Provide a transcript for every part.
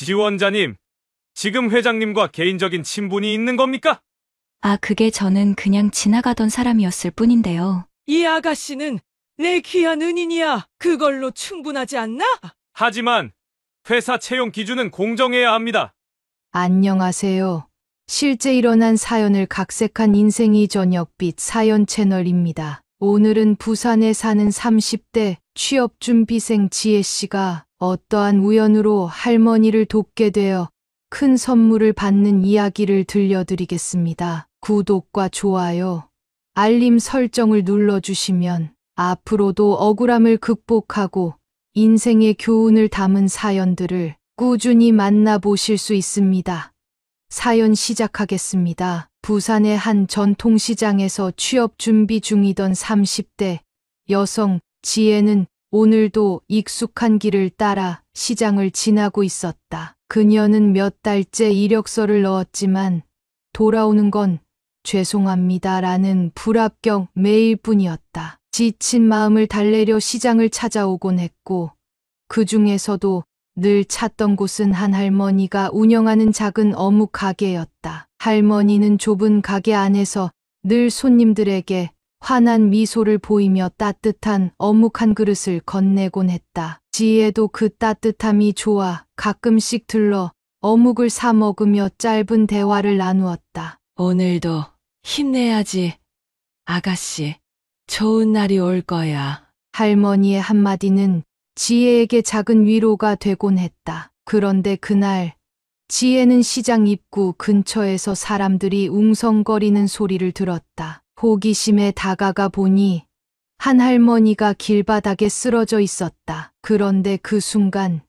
지원자님, 지금 회장님과 개인적인 친분이 있는 겁니까? 아, 그게 저는 그냥 지나가던 사람이었을 뿐인데요. 이 아가씨는 내 귀한 은인이야. 그걸로 충분하지 않나? 하지만 회사 채용 기준은 공정해야 합니다. 안녕하세요. 실제 일어난 사연을 각색한 인생이 저녁빛 사연 채널입니다. 오늘은 부산에 사는 30대 취업준비생 지혜씨가 어떠한 우연으로 할머니를 돕게 되어 큰 선물을 받는 이야기를 들려드리겠습니다. 구독과 좋아요, 알림 설정을 눌러주시면 앞으로도 억울함을 극복하고 인생의 교훈을 담은 사연들을 꾸준히 만나보실 수 있습니다. 사연 시작하겠습니다. 부산의 한 전통시장에서 취업 준비 중이던 30대 여성 지혜는 오늘도 익숙한 길을 따라 시장을 지나고 있었다. 그녀는 몇 달째 이력서를 넣었지만 돌아오는 건 죄송합니다라는 불합격 메일뿐이었다. 지친 마음을 달래려 시장을 찾아오곤 했고 그 중에서도 늘 찾던 곳은 한 할머니가 운영하는 작은 어묵 가게였다. 할머니는 좁은 가게 안에서 늘 손님들에게 환한 미소를 보이며 따뜻한 어묵 한 그릇을 건네곤 했다. 지혜도 그 따뜻함이 좋아 가끔씩 들러 어묵을 사 먹으며 짧은 대화를 나누었다. 오늘도 힘내야지. 아가씨, 좋은 날이 올 거야. 할머니의 한마디는 지혜에게 작은 위로가 되곤 했다. 그런데 그날 지혜는 시장 입구 근처에서 사람들이 웅성거리는 소리를 들었다. 호기심에 다가가 보니 한 할머니가 길바닥에 쓰러져 있었다. 그런데 그 순간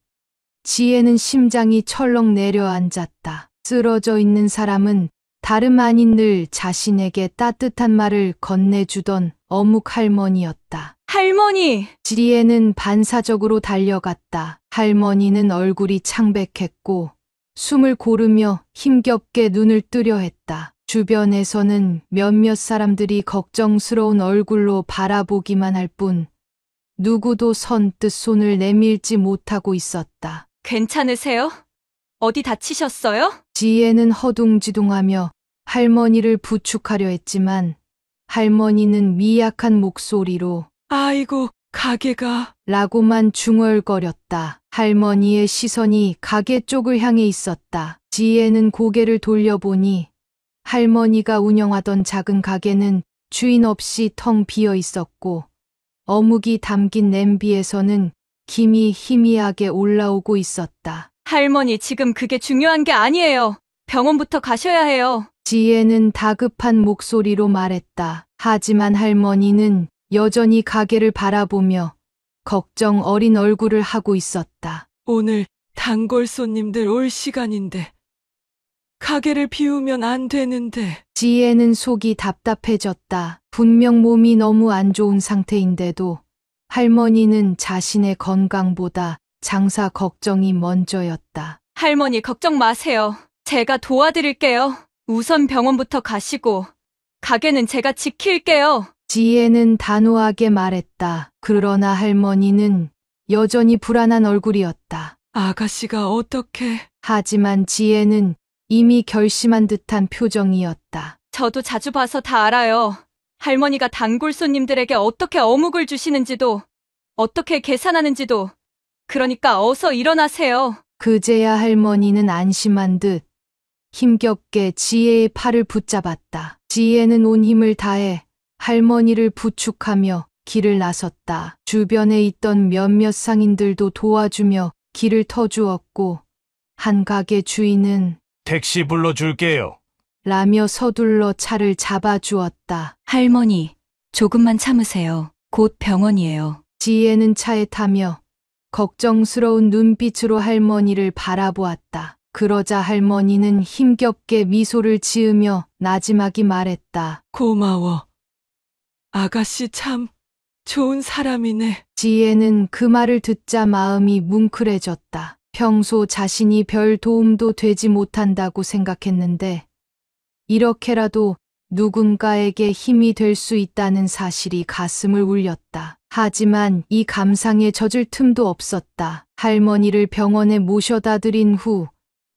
지혜는 심장이 철렁 내려앉았다. 쓰러져 있는 사람은 다름 아닌 늘 자신에게 따뜻한 말을 건네주던 어묵 할머니였다. 할머니! 지혜는 반사적으로 달려갔다. 할머니는 얼굴이 창백했고 숨을 고르며 힘겹게 눈을 뜨려 했다. 주변에서는 몇몇 사람들이 걱정스러운 얼굴로 바라보기만 할 뿐 누구도 선뜻 손을 내밀지 못하고 있었다. 괜찮으세요? 어디 다치셨어요? 지혜는 허둥지둥하며 할머니를 부축하려 했지만 할머니는 미약한 목소리로 아이고, 가게가. 라고만 중얼거렸다. 할머니의 시선이 가게 쪽을 향해 있었다. 지혜는 고개를 돌려보니 할머니가 운영하던 작은 가게는 주인 없이 텅 비어 있었고 어묵이 담긴 냄비에서는 김이 희미하게 올라오고 있었다. 할머니, 지금 그게 중요한 게 아니에요. 병원부터 가셔야 해요. 지혜는 다급한 목소리로 말했다. 하지만 할머니는 여전히 가게를 바라보며 걱정 어린 얼굴을 하고 있었다. 오늘 단골 손님들 올 시간인데. 가게를 비우면 안 되는데. 지혜는 속이 답답해졌다. 분명 몸이 너무 안 좋은 상태인데도 할머니는 자신의 건강보다 장사 걱정이 먼저였다. 할머니, 걱정 마세요. 제가 도와드릴게요. 우선 병원부터 가시고 가게는 제가 지킬게요. 지혜는 단호하게 말했다. 그러나 할머니는 여전히 불안한 얼굴이었다. 아가씨가 어떻게. 하지만 지혜는 이미 결심한 듯한 표정이었다. 저도 자주 봐서 다 알아요. 할머니가 단골 손님들에게 어떻게 어묵을 주시는지도, 어떻게 계산하는지도. 그러니까 어서 일어나세요. 그제야 할머니는 안심한 듯 힘겹게 지혜의 팔을 붙잡았다. 지혜는 온 힘을 다해 할머니를 부축하며 길을 나섰다. 주변에 있던 몇몇 상인들도 도와주며 길을 터주었고 한 가게 주인은 택시 불러줄게요. 라며 서둘러 차를 잡아주었다. 할머니, 조금만 참으세요. 곧 병원이에요. 지혜는 차에 타며 걱정스러운 눈빛으로 할머니를 바라보았다. 그러자 할머니는 힘겹게 미소를 지으며 나지막이 말했다. 고마워. 아가씨 참 좋은 사람이네. 지혜는 그 말을 듣자 마음이 뭉클해졌다. 평소 자신이 별 도움도 되지 못한다고 생각했는데 이렇게라도 누군가에게 힘이 될 수 있다는 사실이 가슴을 울렸다. 하지만 이 감상에 젖을 틈도 없었다. 할머니를 병원에 모셔다 드린 후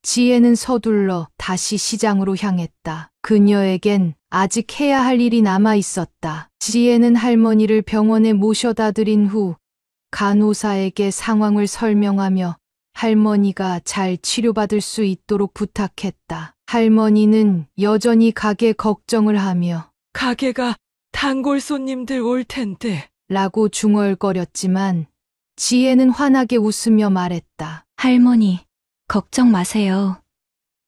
지혜는 서둘러 다시 시장으로 향했다. 그녀에겐 아직 해야 할 일이 남아 있었다. 지혜는 할머니를 병원에 모셔다 드린 후 간호사에게 상황을 설명하며 할머니가 잘 치료받을 수 있도록 부탁했다. 할머니는 여전히 가게 걱정을 하며 가게가 단골 손님들 올 텐데. 라고 중얼거렸지만 지혜는 환하게 웃으며 말했다. 할머니, 걱정 마세요.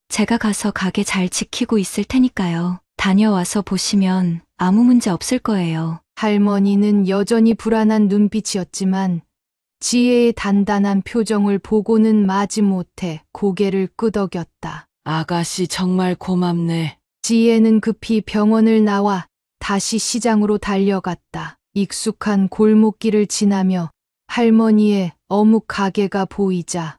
제가 가서 가게 잘 지키고 있을 테니까요. 다녀와서 보시면 아무 문제 없을 거예요. 할머니는 여전히 불안한 눈빛이었지만 지혜의 단단한 표정을 보고는 마지못해 고개를 끄덕였다. 아가씨 정말 고맙네. 지혜는 급히 병원을 나와 다시 시장으로 달려갔다. 익숙한 골목길을 지나며 할머니의 어묵 가게가 보이자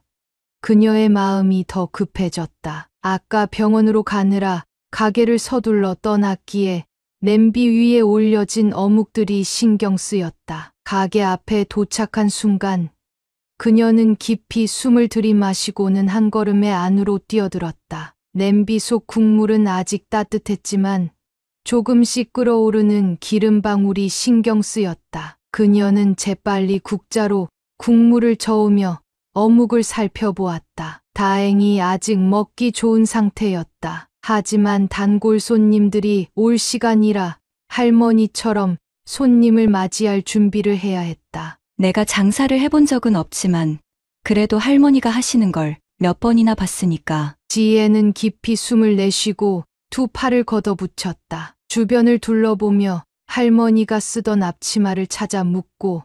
그녀의 마음이 더 급해졌다. 아까 병원으로 가느라 가게를 서둘러 떠났기에 냄비 위에 올려진 어묵들이 신경 쓰였다. 가게 앞에 도착한 순간 그녀는 깊이 숨을 들이마시고는 한 걸음에 안으로 뛰어들었다. 냄비 속 국물은 아직 따뜻했지만 조금씩 끓어오르는 기름방울이 신경 쓰였다. 그녀는 재빨리 국자로 국물을 저으며 어묵을 살펴보았다. 다행히 아직 먹기 좋은 상태였다. 하지만 단골 손님들이 올 시간이라 할머니처럼 손님을 맞이할 준비를 해야 했다. 내가 장사를 해본 적은 없지만 그래도 할머니가 하시는 걸 몇 번이나 봤으니까. 지혜는 깊이 숨을 내쉬고 두 팔을 걷어붙였다. 주변을 둘러보며 할머니가 쓰던 앞치마를 찾아 묶고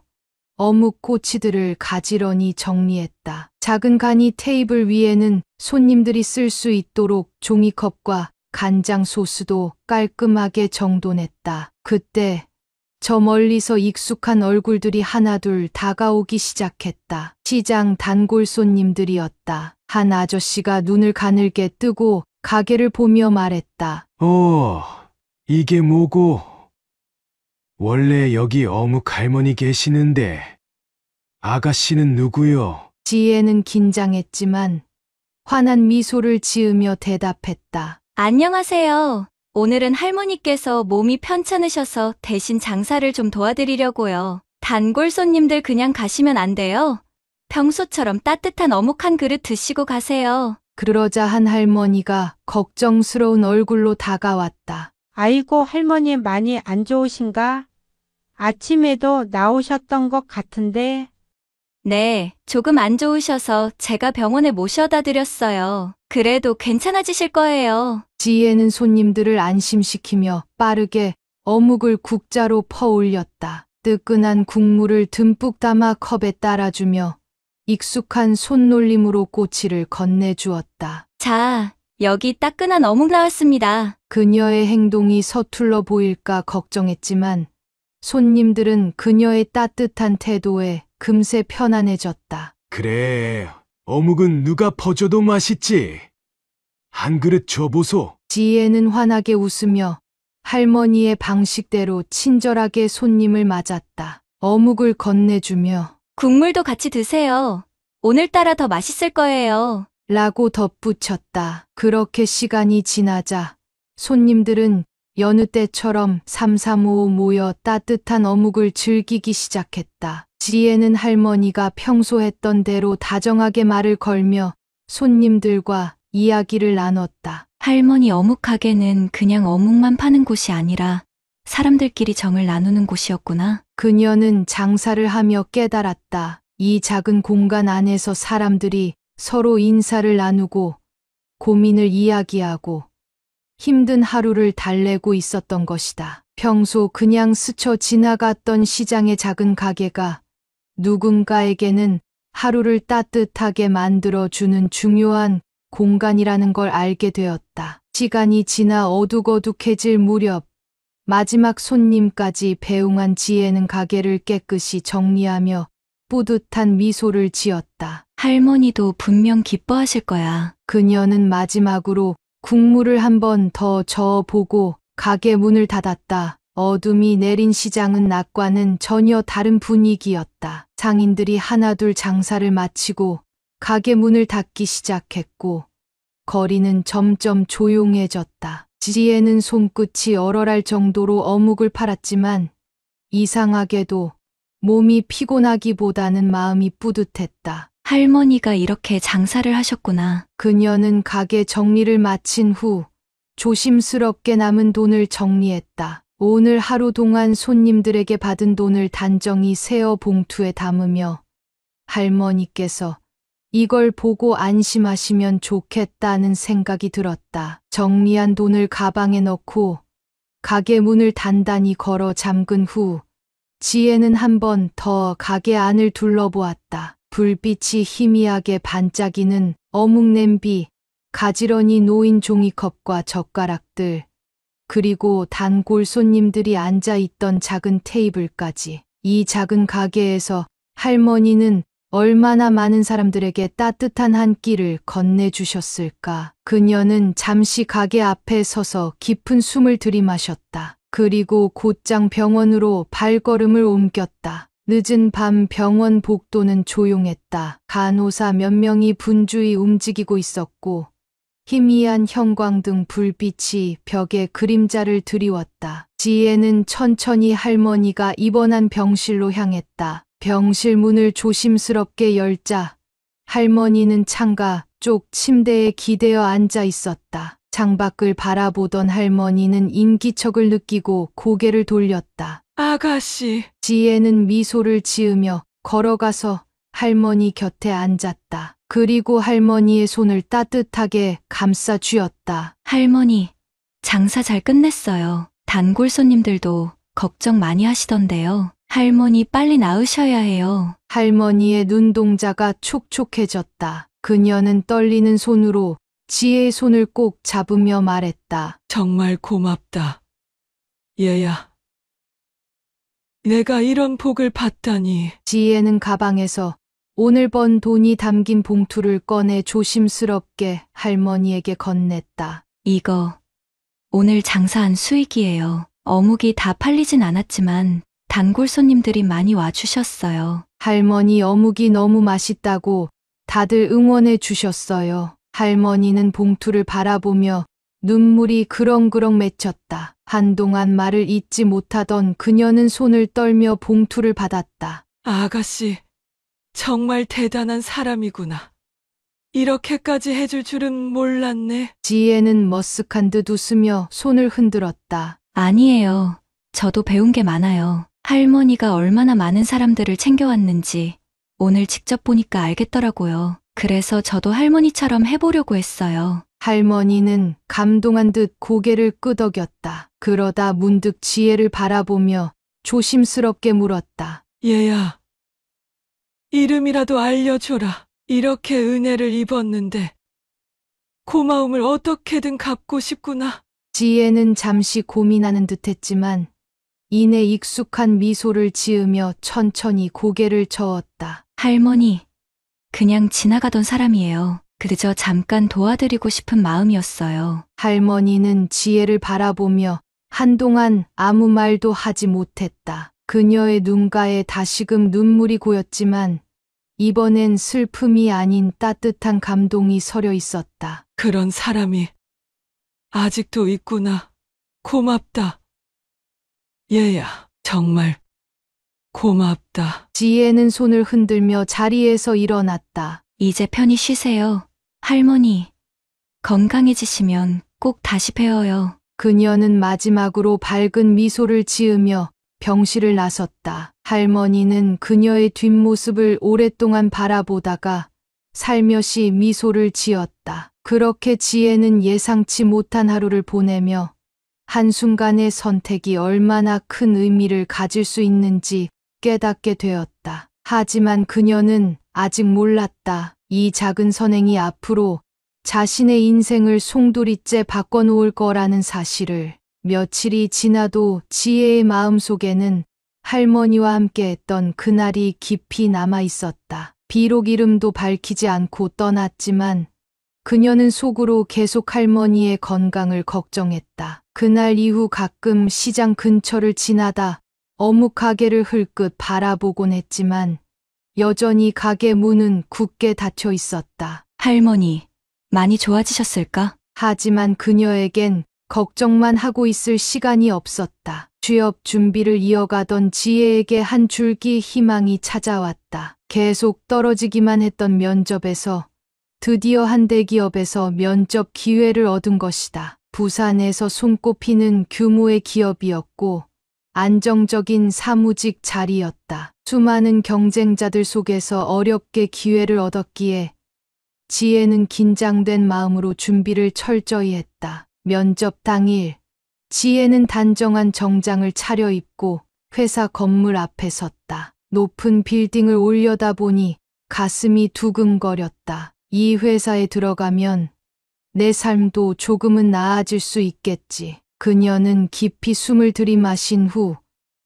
어묵 꼬치들을 가지런히 정리했다. 작은 간이 테이블 위에는 손님들이 쓸 수 있도록 종이컵과 간장 소스도 깔끔하게 정돈했다. 그때 저 멀리서 익숙한 얼굴들이 하나둘 다가오기 시작했다. 시장 단골 손님들이었다. 한 아저씨가 눈을 가늘게 뜨고 가게를 보며 말했다. 이게 뭐고? 원래 여기 어묵 할머니 계시는데 아가씨는 누구요? 지혜는 긴장했지만 환한 미소를 지으며 대답했다. 안녕하세요. 오늘은 할머니께서 몸이 편찮으셔서 대신 장사를 좀 도와드리려고요. 단골 손님들 그냥 가시면 안 돼요. 평소처럼 따뜻한 어묵 한 그릇 드시고 가세요. 그러자 한 할머니가 걱정스러운 얼굴로 다가왔다. 아이고, 할머니 많이 안 좋으신가? 아침에도 나오셨던 것 같은데. 네, 조금 안 좋으셔서 제가 병원에 모셔다 드렸어요. 그래도 괜찮아지실 거예요. 지혜는 손님들을 안심시키며 빠르게 어묵을 국자로 퍼올렸다. 뜨끈한 국물을 듬뿍 담아 컵에 따라주며 익숙한 손놀림으로 꼬치를 건네주었다. 자, 여기 따끈한 어묵 나왔습니다. 그녀의 행동이 서툴러 보일까 걱정했지만 손님들은 그녀의 따뜻한 태도에 금세 편안해졌다. 그래, 어묵은 누가 퍼줘도 맛있지. 한 그릇 줘보소. 지혜는 환하게 웃으며 할머니의 방식대로 친절하게 손님을 맞았다. 어묵을 건네주며 국물도 같이 드세요. 오늘따라 더 맛있을 거예요. 라고 덧붙였다. 그렇게 시간이 지나자 손님들은 여느 때처럼 삼삼오오 모여 따뜻한 어묵을 즐기기 시작했다. 지혜는 할머니가 평소 했던 대로 다정하게 말을 걸며 손님들과 이야기를 나눴다. 할머니 어묵 가게는 그냥 어묵만 파는 곳이 아니라 사람들끼리 정을 나누는 곳이었구나. 그녀는 장사를 하며 깨달았다. 이 작은 공간 안에서 사람들이 서로 인사를 나누고 고민을 이야기하고 힘든 하루를 달래고 있었던 것이다. 평소 그냥 스쳐 지나갔던 시장의 작은 가게가 누군가에게는 하루를 따뜻하게 만들어주는 중요한 공간이라는 걸 알게 되었다. 시간이 지나 어둑어둑해질 무렵 마지막 손님까지 배웅한 지혜는 가게를 깨끗이 정리하며 뿌듯한 미소를 지었다. 할머니도 분명 기뻐하실 거야. 그녀는 마지막으로 국물을 한 번 더 저어보고 가게 문을 닫았다. 어둠이 내린 시장은 낮과는 전혀 다른 분위기였다. 상인들이 하나둘 장사를 마치고 가게 문을 닫기 시작했고 거리는 점점 조용해졌다. 지혜는 손끝이 얼얼할 정도로 어묵을 팔았지만 이상하게도 몸이 피곤하기보다는 마음이 뿌듯했다. 할머니가 이렇게 장사를 하셨구나. 그녀는 가게 정리를 마친 후 조심스럽게 남은 돈을 정리했다. 오늘 하루 동안 손님들에게 받은 돈을 단정히 세어 봉투에 담으며 할머니께서 이걸 보고 안심하시면 좋겠다는 생각이 들었다. 정리한 돈을 가방에 넣고 가게 문을 단단히 걸어 잠근 후 지혜는 한 번 더 가게 안을 둘러보았다. 불빛이 희미하게 반짝이는 어묵 냄비, 가지런히 놓인 종이컵과 젓가락들, 그리고 단골 손님들이 앉아 있던 작은 테이블까지. 이 작은 가게에서 할머니는 얼마나 많은 사람들에게 따뜻한 한 끼를 건네주셨을까. 그녀는 잠시 가게 앞에 서서 깊은 숨을 들이마셨다. 그리고 곧장 병원으로 발걸음을 옮겼다. 늦은 밤 병원 복도는 조용했다. 간호사 몇 명이 분주히 움직이고 있었고 희미한 형광등 불빛이 벽에 그림자를 드리웠다. 지혜는 천천히 할머니가 입원한 병실로 향했다. 병실 문을 조심스럽게 열자 할머니는 창가 쪽 침대에 기대어 앉아 있었다. 창밖을 바라보던 할머니는 인기척을 느끼고 고개를 돌렸다. 아가씨, 지혜는 미소를 지으며 걸어가서 할머니 곁에 앉았다. 그리고 할머니의 손을 따뜻하게 감싸 쥐었다. 할머니, 장사 잘 끝냈어요. 단골 손님들도 걱정 많이 하시던데요. 할머니 빨리 나으셔야 해요. 할머니의 눈동자가 촉촉해졌다. 그녀는 떨리는 손으로 지혜의 손을 꼭 잡으며 말했다. 정말 고맙다. 얘야. 내가 이런 복을 받다니. 지혜는 가방에서 오늘 번 돈이 담긴 봉투를 꺼내 조심스럽게 할머니에게 건넸다. 이거 오늘 장사한 수익이에요. 어묵이 다 팔리진 않았지만 단골 손님들이 많이 와주셨어요. 할머니 어묵이 너무 맛있다고 다들 응원해 주셨어요. 할머니는 봉투를 바라보며 눈물이 그렁그렁 맺혔다. 한동안 말을 잇지 못하던 그녀는 손을 떨며 봉투를 받았다. 아가씨, 정말 대단한 사람이구나. 이렇게까지 해줄 줄은 몰랐네. 지혜는 머쓱한 듯 웃으며 손을 흔들었다. 아니에요. 저도 배운 게 많아요. 할머니가 얼마나 많은 사람들을 챙겨왔는지 오늘 직접 보니까 알겠더라고요. 그래서 저도 할머니처럼 해보려고 했어요. 할머니는 감동한 듯 고개를 끄덕였다. 그러다 문득 지혜를 바라보며 조심스럽게 물었다. 얘야, 이름이라도 알려줘라. 이렇게 은혜를 입었는데 고마움을 어떻게든 갚고 싶구나. 지혜는 잠시 고민하는 듯했지만 이내 익숙한 미소를 지으며 천천히 고개를 저었다. 할머니, 그냥 지나가던 사람이에요. 그저 잠깐 도와드리고 싶은 마음이었어요. 할머니는 지혜를 바라보며 한동안 아무 말도 하지 못했다. 그녀의 눈가에 다시금 눈물이 고였지만 이번엔 슬픔이 아닌 따뜻한 감동이 서려 있었다. 그런 사람이 아직도 있구나. 고맙다. 얘야, 정말 고맙다. 지혜는 손을 흔들며 자리에서 일어났다. 이제 편히 쉬세요. 할머니, 건강해지시면 꼭 다시 뵈어요. 그녀는 마지막으로 밝은 미소를 지으며 병실을 나섰다. 할머니는 그녀의 뒷모습을 오랫동안 바라보다가 살며시 미소를 지었다. 그렇게 지혜는 예상치 못한 하루를 보내며 한순간의 선택이 얼마나 큰 의미를 가질 수 있는지 깨닫게 되었다. 하지만 그녀는 아직 몰랐다. 이 작은 선행이 앞으로 자신의 인생을 송두리째 바꿔놓을 거라는 사실을. 며칠이 지나도 지혜의 마음속에는 할머니와 함께 했던 그날이 깊이 남아 있었다. 비록 이름도 밝히지 않고 떠났지만 그녀는 속으로 계속 할머니의 건강을 걱정했다. 그날 이후 가끔 시장 근처를 지나다 어묵 가게를 흘끗 바라보곤 했지만 여전히 가게 문은 굳게 닫혀 있었다. 할머니, 많이 좋아지셨을까? 하지만 그녀에겐 걱정만 하고 있을 시간이 없었다. 취업 준비를 이어가던 지혜에게 한 줄기 희망이 찾아왔다. 계속 떨어지기만 했던 면접에서 드디어 한 대기업에서 면접 기회를 얻은 것이다. 부산에서 손꼽히는 규모의 기업이었고 안정적인 사무직 자리였다. 수많은 경쟁자들 속에서 어렵게 기회를 얻었기에 지혜는 긴장된 마음으로 준비를 철저히 했다. 면접 당일, 지혜는 단정한 정장을 차려입고 회사 건물 앞에 섰다. 높은 빌딩을 올려다보니 가슴이 두근거렸다. 이 회사에 들어가면 내 삶도 조금은 나아질 수 있겠지. 그녀는 깊이 숨을 들이마신 후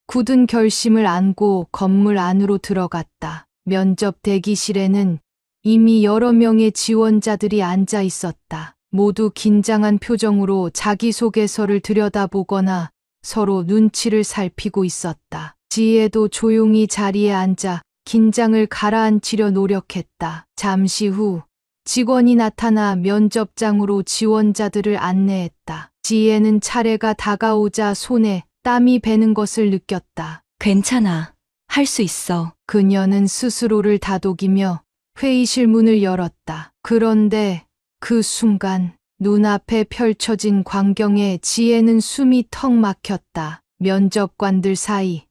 굳은 결심을 안고 건물 안으로 들어갔다. 면접 대기실에는 이미 여러 명의 지원자들이 앉아 있었다. 모두 긴장한 표정으로 자기소개서를 들여다보거나 서로 눈치를 살피고 있었다. 지혜도 조용히 자리에 앉아 긴장을 가라앉히려 노력했다. 잠시 후 직원이 나타나 면접장으로 지원자들을 안내했다. 지혜는 차례가 다가오자 손에 땀이 배는 것을 느꼈다. 괜찮아. 할 수 있어. 그녀는 스스로를 다독이며 회의실 문을 열었다. 그런데 그 순간 눈앞에 펼쳐진 광경에 지혜는 숨이 턱 막혔다. 면접관들 사이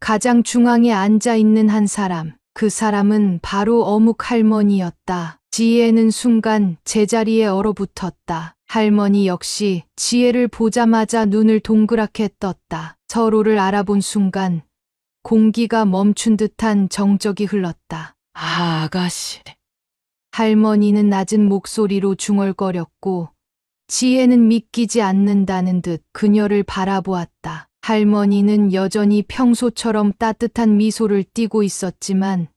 가장 중앙에 앉아 있는 한 사람. 그 사람은 바로 어묵 할머니였다. 지혜는 순간 제자리에 얼어붙었다. 할머니 역시 지혜를 보자마자 눈을 동그랗게 떴다. 서로를 알아본 순간 공기가 멈춘 듯한 정적이 흘렀다. 아가씨. 할머니는 낮은 목소리로 중얼거렸고 지혜는 믿기지 않는다는 듯 그녀를 바라보았다. 할머니는 여전히 평소처럼 따뜻한 미소를 띠고 있었지만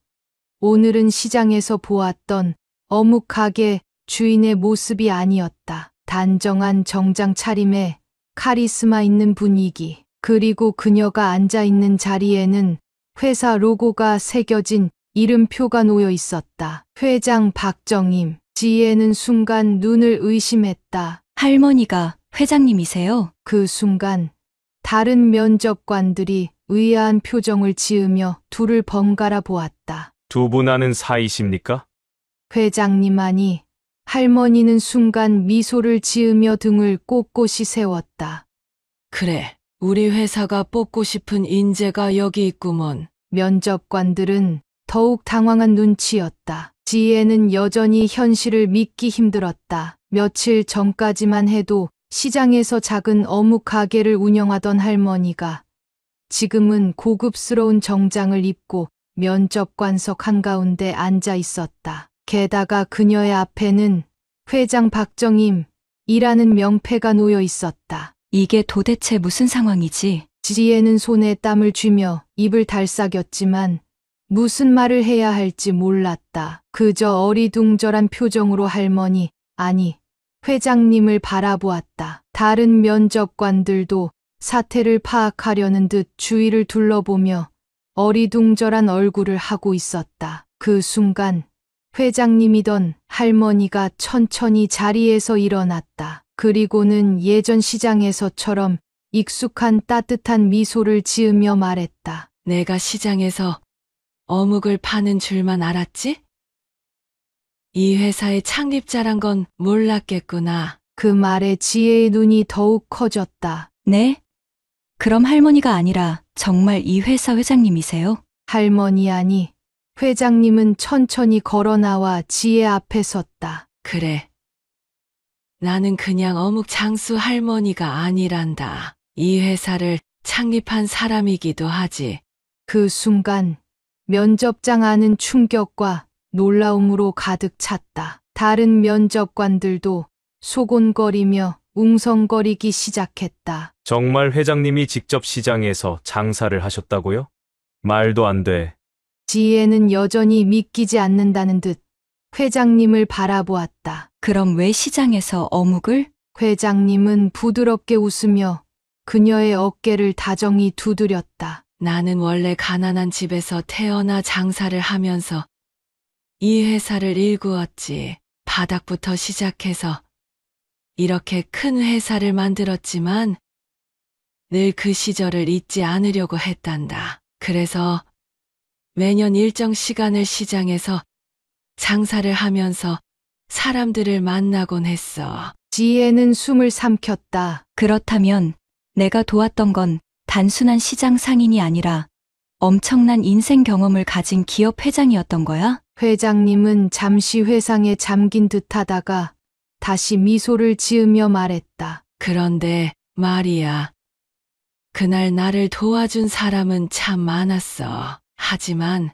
오늘은 시장에서 보았던 어묵 가게 주인의 모습이 아니었다. 단정한 정장 차림에 카리스마 있는 분위기, 그리고 그녀가 앉아 있는 자리에는 회사 로고가 새겨진 이름표가 놓여 있었다. 회장 박정임. 지혜는 순간 눈을 의심했다. 할머니가 회장님이세요? 그 순간 다른 면접관들이 의아한 표정을 지으며 둘을 번갈아 보았다. 두 분 아는 사이십니까? 회장님 아니, 할머니는 순간 미소를 지으며 등을 꼿꼿이 세웠다. 그래, 우리 회사가 뽑고 싶은 인재가 여기 있구먼. 면접관들은 더욱 당황한 눈치였다. 지혜는 여전히 현실을 믿기 힘들었다. 며칠 전까지만 해도 시장에서 작은 어묵 가게를 운영하던 할머니가 지금은 고급스러운 정장을 입고 면접관석 한가운데 앉아 있었다. 게다가 그녀의 앞에는 회장 박정임이라는 명패가 놓여 있었다. 이게 도대체 무슨 상황이지? 지혜는 손에 땀을 쥐며 입을 달싹였지만 무슨 말을 해야 할지 몰랐다. 그저 어리둥절한 표정으로 할머니, 아니, 회장님을 바라보았다. 다른 면접관들도 사태를 파악하려는 듯 주위를 둘러보며 어리둥절한 얼굴을 하고 있었다. 그 순간 회장님이던 할머니가 천천히 자리에서 일어났다. 그리고는 예전 시장에서처럼 익숙한 따뜻한 미소를 지으며 말했다. 내가 시장에서 어묵을 파는 줄만 알았지? 이 회사의 창립자란 건 몰랐겠구나. 그 말에 지혜의 눈이 더욱 커졌다. 네? 그럼 할머니가 아니라 정말 이 회사 회장님이세요? 할머니 아니, 회장님은 천천히 걸어 나와 지혜 앞에 섰다. 그래. 나는 그냥 어묵 장수 할머니가 아니란다. 이 회사를 창립한 사람이기도 하지. 그 순간 면접장 안은 충격과 놀라움으로 가득 찼다. 다른 면접관들도 소곤거리며 웅성거리기 시작했다. 정말 회장님이 직접 시장에서 장사를 하셨다고요? 말도 안 돼. 지혜는 여전히 믿기지 않는다는 듯 회장님을 바라보았다. 그럼 왜 시장에서 어묵을? 회장님은 부드럽게 웃으며 그녀의 어깨를 다정히 두드렸다. 나는 원래 가난한 집에서 태어나 장사를 하면서 이 회사를 일구었지. 바닥부터 시작해서 이렇게 큰 회사를 만들었지만 늘 그 시절을 잊지 않으려고 했단다. 그래서 매년 일정 시간을 시장에서 장사를 하면서 사람들을 만나곤 했어. 지혜는 숨을 삼켰다. 그렇다면 내가 도왔던 건 단순한 시장 상인이 아니라 엄청난 인생 경험을 가진 기업 회장이었던 거야? 회장님은 잠시 회상에 잠긴 듯 하다가 다시 미소를 지으며 말했다. 그런데 말이야. 그날 나를 도와준 사람은 참 많았어. 하지만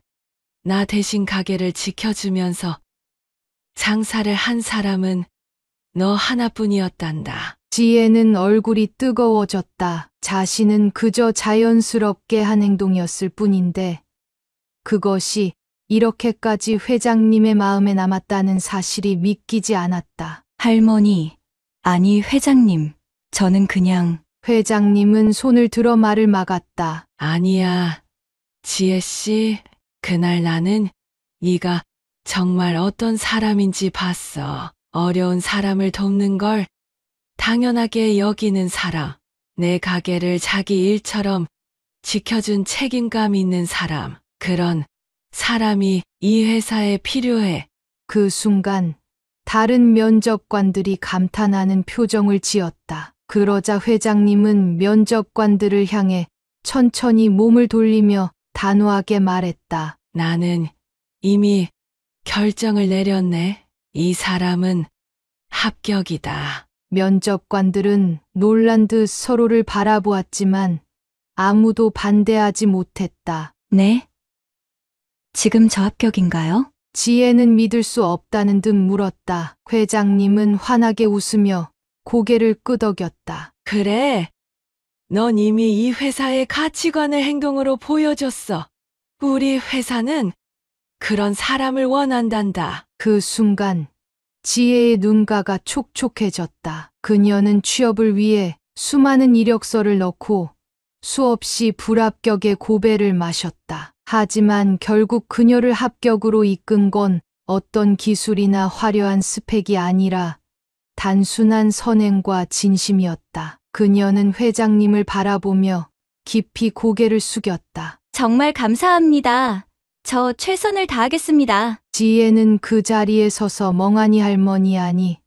나 대신 가게를 지켜주면서 장사를 한 사람은 너 하나뿐이었단다. 지혜는 얼굴이 뜨거워졌다. 자신은 그저 자연스럽게 한 행동이었을 뿐인데 그것이 이렇게까지 회장님의 마음에 남았다는 사실이 믿기지 않았다. 할머니, 아니 회장님, 저는 그냥 회장님은 손을 들어 말을 막았다. 아니야. 지혜씨, 그날 나는 네가 정말 어떤 사람인지 봤어. 어려운 사람을 돕는 걸 당연하게 여기는 사람. 내 가게를 자기 일처럼 지켜준 책임감 있는 사람. 그런 사람이 이 회사에 필요해. 그 순간 다른 면접관들이 감탄하는 표정을 지었다. 그러자 회장님은 면접관들을 향해 천천히 몸을 돌리며 단호하게 말했다. 나는 이미 결정을 내렸네. 이 사람은 합격이다. 면접관들은 놀란 듯 서로를 바라보았지만 아무도 반대하지 못했다. 네? 지금 저 합격인가요? 지혜는 믿을 수 없다는 듯 물었다. 회장님은 환하게 웃으며 고개를 끄덕였다. 그래. 넌 이미 이 회사의 가치관을 행동으로 보여줬어. 우리 회사는 그런 사람을 원한단다. 그 순간 지혜의 눈가가 촉촉해졌다. 그녀는 취업을 위해 수많은 이력서를 넣고 수없이 불합격의 고배를 마셨다. 하지만 결국 그녀를 합격으로 이끈 건 어떤 기술이나 화려한 스펙이 아니라 단순한 선행과 진심이었다. 그녀는 회장님을 바라보며 깊이 고개를 숙였다. 정말 감사합니다. 저 최선을 다하겠습니다. 지혜는 그 자리에 서서 멍하니 할머니 아니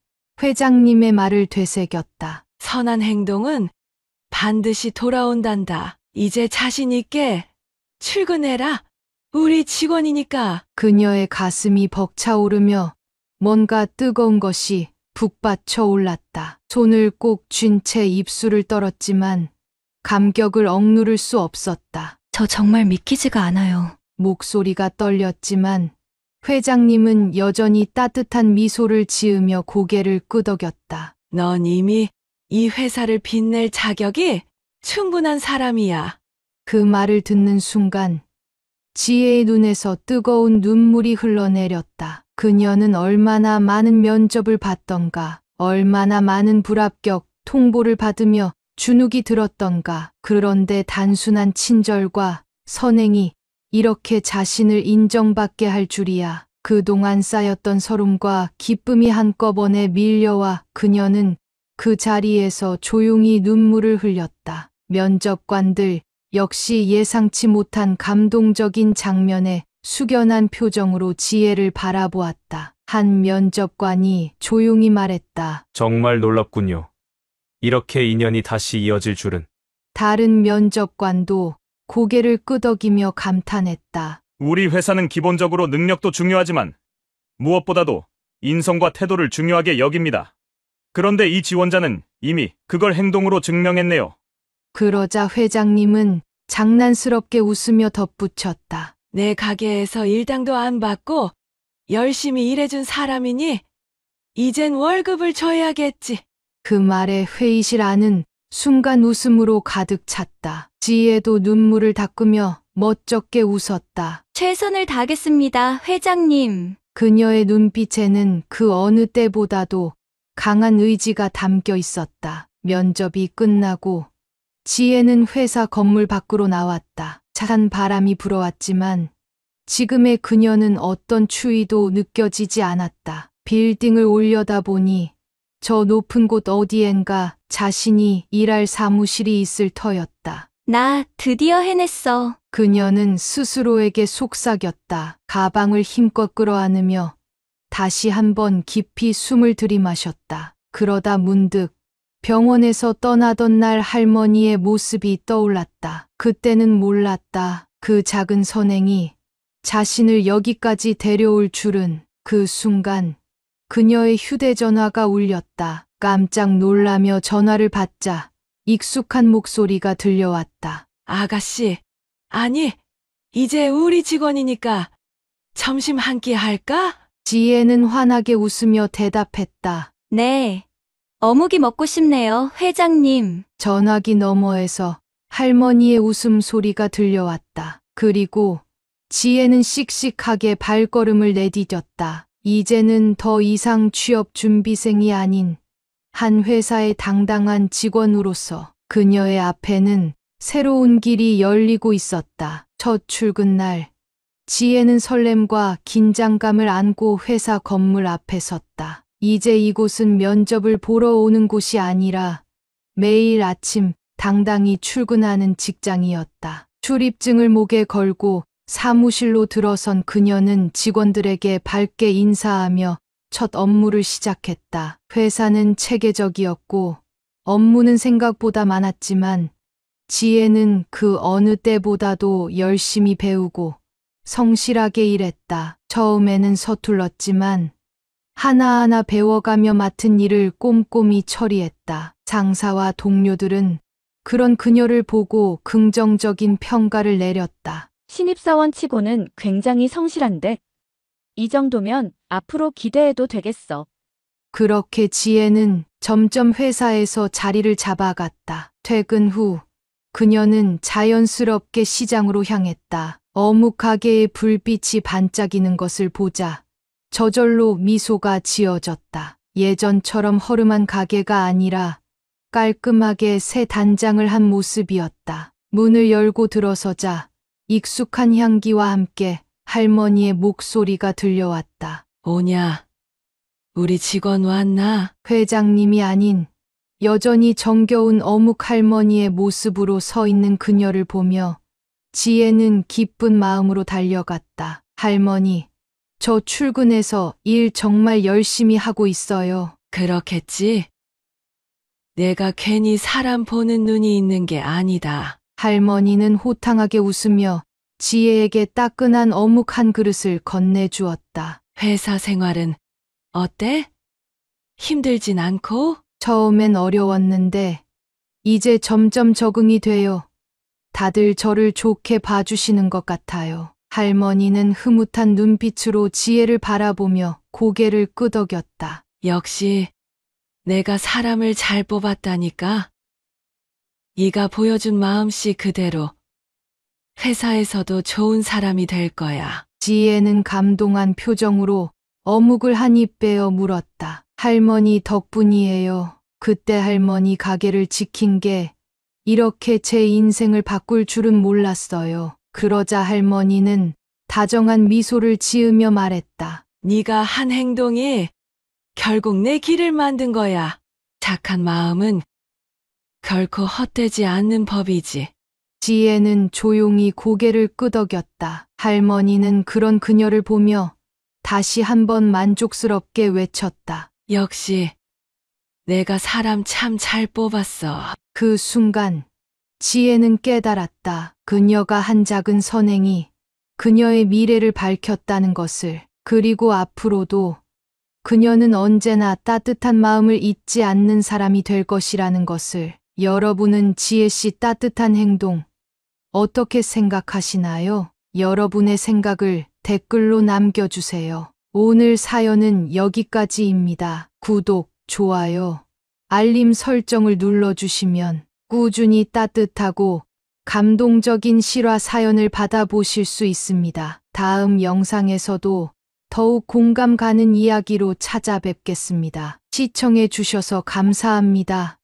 회장님의 말을 되새겼다. 선한 행동은 반드시 돌아온단다. 이제 자신 있게 출근해라. 우리 직원이니까. 그녀의 가슴이 벅차오르며 뭔가 뜨거운 것이 북받쳐 올랐다. 손을 꼭 쥔 채 입술을 떨었지만 감격을 억누를 수 없었다. 저 정말 믿기지가 않아요. 목소리가 떨렸지만 회장님은 여전히 따뜻한 미소를 지으며 고개를 끄덕였다. 넌 이미 이 회사를 빛낼 자격이 충분한 사람이야. 그 말을 듣는 순간 지혜의 눈에서 뜨거운 눈물이 흘러내렸다. 그녀는 얼마나 많은 면접을 봤던가, 얼마나 많은 불합격 통보를 받으며 주눅이 들었던가. 그런데 단순한 친절과 선행이 이렇게 자신을 인정받게 할 줄이야. 그동안 쌓였던 서름과 기쁨이 한꺼번에 밀려와 그녀는 그 자리에서 조용히 눈물을 흘렸다. 면접관들 역시 예상치 못한 감동적인 장면에 숙연한 표정으로 지혜를 바라보았다. 한 면접관이 조용히 말했다. 정말 놀랍군요. 이렇게 인연이 다시 이어질 줄은. 다른 면접관도 고개를 끄덕이며 감탄했다. 우리 회사는 기본적으로 능력도 중요하지만 무엇보다도 인성과 태도를 중요하게 여깁니다. 그런데 이 지원자는 이미 그걸 행동으로 증명했네요. 그러자 회장님은 장난스럽게 웃으며 덧붙였다. 내 가게에서 일당도 안 받고 열심히 일해준 사람이니 이젠 월급을 줘야겠지. 그 말에 회의실 안은 순간 웃음으로 가득 찼다. 지혜도 눈물을 닦으며 멋쩍게 웃었다. 최선을 다하겠습니다, 회장님. 그녀의 눈빛에는 그 어느 때보다도 강한 의지가 담겨 있었다. 면접이 끝나고 지혜는 회사 건물 밖으로 나왔다. 찬 바람이 불어왔지만 지금의 그녀는 어떤 추위도 느껴지지 않았다. 빌딩을 올려다보니 저 높은 곳 어디엔가 자신이 일할 사무실이 있을 터였다. 나 드디어 해냈어. 그녀는 스스로에게 속삭였다. 가방을 힘껏 끌어안으며 다시 한번 깊이 숨을 들이마셨다. 그러다 문득 병원에서 떠나던 날 할머니의 모습이 떠올랐다. 그때는 몰랐다. 그 작은 선행이 자신을 여기까지 데려올 줄은. 그 순간 그녀의 휴대전화가 울렸다. 깜짝 놀라며 전화를 받자 익숙한 목소리가 들려왔다. 아가씨, 아니, 이제 우리 직원이니까 점심 한 끼 할까? 지혜는 환하게 웃으며 대답했다. 네. 어묵이 먹고 싶네요, 회장님. 전화기 너머에서 할머니의 웃음소리가 들려왔다. 그리고 지혜는 씩씩하게 발걸음을 내디뎠다. 이제는 더 이상 취업 준비생이 아닌 한 회사의 당당한 직원으로서 그녀의 앞에는 새로운 길이 열리고 있었다. 첫 출근 날, 지혜는 설렘과 긴장감을 안고 회사 건물 앞에 섰다. 이제 이곳은 면접을 보러 오는 곳이 아니라 매일 아침 당당히 출근하는 직장이었다. 출입증을 목에 걸고 사무실로 들어선 그녀는 직원들에게 밝게 인사하며 첫 업무를 시작했다. 회사는 체계적이었고 업무는 생각보다 많았지만 지혜는 그 어느 때보다도 열심히 배우고 성실하게 일했다. 처음에는 서툴렀지만 하나하나 배워가며 맡은 일을 꼼꼼히 처리했다. 상사와 동료들은 그런 그녀를 보고 긍정적인 평가를 내렸다. 신입사원 치고는 굉장히 성실한데 이 정도면 앞으로 기대해도 되겠어. 그렇게 지혜는 점점 회사에서 자리를 잡아갔다. 퇴근 후 그녀는 자연스럽게 시장으로 향했다. 어묵 가게의 불빛이 반짝이는 것을 보자 저절로 미소가 지어졌다. 예전처럼 허름한 가게가 아니라 깔끔하게 새 단장을 한 모습이었다. 문을 열고 들어서자 익숙한 향기와 함께 할머니의 목소리가 들려왔다. 오냐, 우리 직원 왔나? 회장님이 아닌 여전히 정겨운 어묵 할머니의 모습으로 서 있는 그녀를 보며 지혜는 기쁜 마음으로 달려갔다. 할머니, 저 출근해서 일 정말 열심히 하고 있어요. 그렇겠지? 내가 괜히 사람 보는 눈이 있는 게 아니다. 할머니는 호탕하게 웃으며 지혜에게 따끈한 어묵 한 그릇을 건네주었다. 회사 생활은 어때? 힘들진 않고? 처음엔 어려웠는데 이제 점점 적응이 되어 다들 저를 좋게 봐주시는 것 같아요. 할머니는 흐뭇한 눈빛으로 지혜를 바라보며 고개를 끄덕였다. 역시 내가 사람을 잘 뽑았다니까. 네가 보여준 마음씨 그대로 회사에서도 좋은 사람이 될 거야. 지혜는 감동한 표정으로 어묵을 한 입 빼어 물었다. 할머니 덕분이에요. 그때 할머니 가게를 지킨 게 이렇게 제 인생을 바꿀 줄은 몰랐어요. 그러자 할머니는 다정한 미소를 지으며 말했다. 네가 한 행동이 결국 내 길을 만든 거야. 착한 마음은 결코 헛되지 않는 법이지. 지혜는 조용히 고개를 끄덕였다. 할머니는 그런 그녀를 보며 다시 한번 만족스럽게 외쳤다. 역시 내가 사람 참 잘 뽑았어. 그 순간 지혜는 깨달았다. 그녀가 한 작은 선행이 그녀의 미래를 밝혔다는 것을. 그리고 앞으로도 그녀는 언제나 따뜻한 마음을 잊지 않는 사람이 될 것이라는 것을. 여러분은 지혜 씨 따뜻한 행동 어떻게 생각하시나요? 여러분의 생각을 댓글로 남겨주세요. 오늘 사연은 여기까지입니다. 구독, 좋아요, 알림 설정을 눌러주시면 꾸준히 따뜻하고 감동적인 실화 사연을 받아보실 수 있습니다. 다음 영상에서도 더욱 공감 가는 이야기로 찾아뵙겠습니다. 시청해 주셔서 감사합니다.